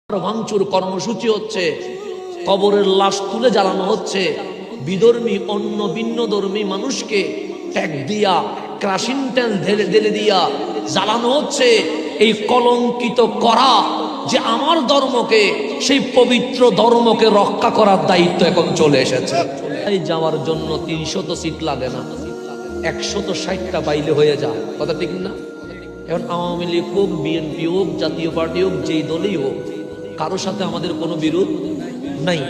ভাঙচুর কর্মসূচি হচ্ছে, কবরের লাশ তুলে জ্বালানো হচ্ছে, বিধর্মী অন্য ভিন্ন ধর্মী মানুষকে ট্যাগ দিয়া ক্রাশিং তেল ঢেলে দিয়া জ্বালানো হচ্ছে। এই কলঙ্কিত করা যে আমার ধর্মকে, সেই পবিত্র ধর্মকে রক্ষা করার দায়িত্ব এখন চলে এসেছে। এই যাওয়ার জন্য 300 সিট লাগে না, 160টা বাইলে হয়ে যায়, কথা ঠিক না? এখন আওয়ামী লীগ হোক, বিএনপি হোক, জাতীয় পার্টি হোক, যেই দলই হোক, কারোর সাথে আমাদের কোনো বিরোধ নাই।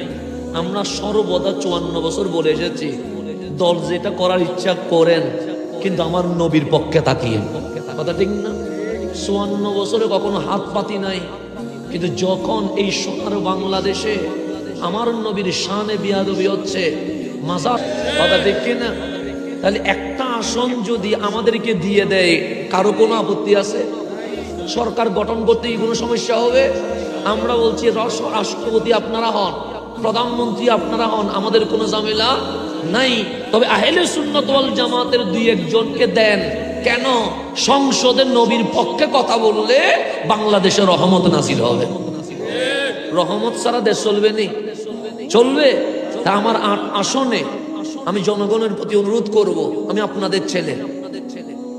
আমরা সর্বদা 54 বছর বলে এসেছি, দল যেটা করার ইচ্ছা করেন, কিন্তু আমার নবীর পক্ষে তাকিয়ে, কথা ঠিক না? 54 বছরে কখনো হাত পাতি নাই, কিন্তু যখন এই সোনার বাংলাদেশে আমার নবীর শানে বিয়াদবি হচ্ছে, মাজার, কথা ঠিক কিনা? তাহলে একটা আসন যদি আমাদেরকে দিয়ে দেয়, কারো কোনো আপত্তি আছে? সরকার গঠন করতে কোনো সমস্যা হবে? আমরা বলছি রাষ্ট্রপতি আপনারা হন, প্রধানমন্ত্রী আপনারা হন, আমাদের কোনো ঝামেলা নাই। তবে আহলে সুন্নাত ওয়াল জামাতের 2-1 জনকে দেন। কেন? সংসদে নবীর পক্ষে কথা বললে বাংলাদেশে রহমত নাজিল হবে। রহমত ছাড়া দেশ চলবে নি? চলবে। তা আমার 8 আসনে আমি জনগণের প্রতি অনুরোধ করব, আমি আপনাদের ছেলে,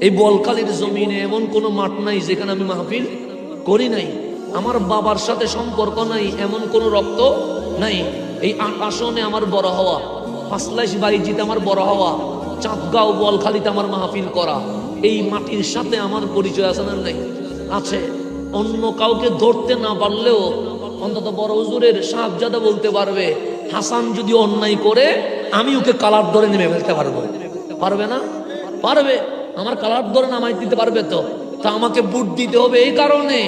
এই বলকালীর জমিনে এমন কোনো মাঠ নাই যেখানে আমি মাহফিল করি নাই। আমার বাবার সাথে সম্পর্ক নাই এমন কোনো রক্ত নাই। এই 8 আসনে আমার বড় হওয়া, পাঁচলাইশ বাড়িজিতে আমার বড় হওয়া, চাঁদগাঁও বলখালিতে আমার মাহফিল করা, এই মাটির সাথে আমার পরিচয় আছে না? নাই, আছে। অন্য কাউকে ধরতে না পারলেও অন্তত বড় হুজুরের সাহেবজাদা বলতে পারবে, হাসান যদি অন্যায় করে আমি ওকে কালার ধরে নেমে ফেলতে পারবো। পারবে না? পারবে। আমার কালার ধরে নামাই দিতে পারবে তো? তা আমাকে ভোট দিতে হবে। এই কারণে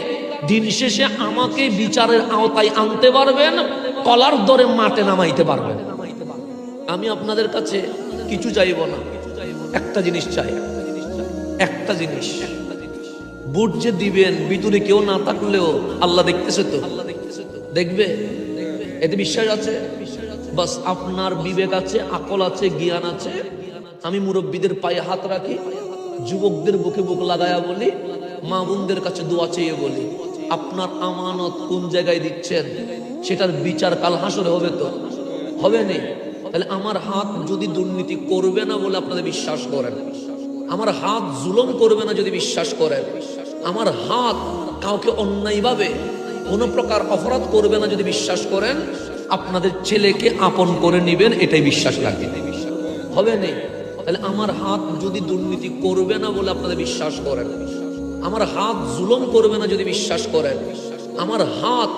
দিন শেষে আমাকে বিচারের আওতায় আনতে পারবেন, কলার ধরে মাঠে নামাইতে পারবেন। আমি আপনাদের কাছে কিছু চাইব না, একটা জিনিস চাই, একটা জিনিস, ভোট যে দিবেন ভিতরে কেউ না থাকলেও আল্লাহ দেখতেছে তো, দেখবে, এতে বিশ্বাস আছে? বাস আপনার বিবেক আছে, আকল আছে, জ্ঞান আছে। আমি মুরব্বীদের পায়ে হাত রাখি, যুবকদের বুকে বুক লাগায়া বলি, মা বোনদের কাছে দোয়া চেয়ে বলি, আপনার আমানত কোন জায়গায় দিচ্ছেন সেটার বিচার কাল হাসরে হবে তো? হবে না? তাহলে আমার হাত যদি দুর্নীতি করবে না বলে আপনাদের বিশ্বাস করেন, আমার হাত জুলুম করবে না যদি বিশ্বাস করেন, আমার হাত কাউকে অন্যায়ভাবে কোনো প্রকার অপরাধ করবে না যদি বিশ্বাস করেন, আপনাদের ছেলেকে আপন করে নিবেন, এটাই বিশ্বাস লাগে। হবে না? তাহলে আমার হাত যদি দুর্নীতি করবে না বলে আপনাদের বিশ্বাস করেন, আমার হাত জুলুম করবে না যদি বিশ্বাস করেন, আমার হাত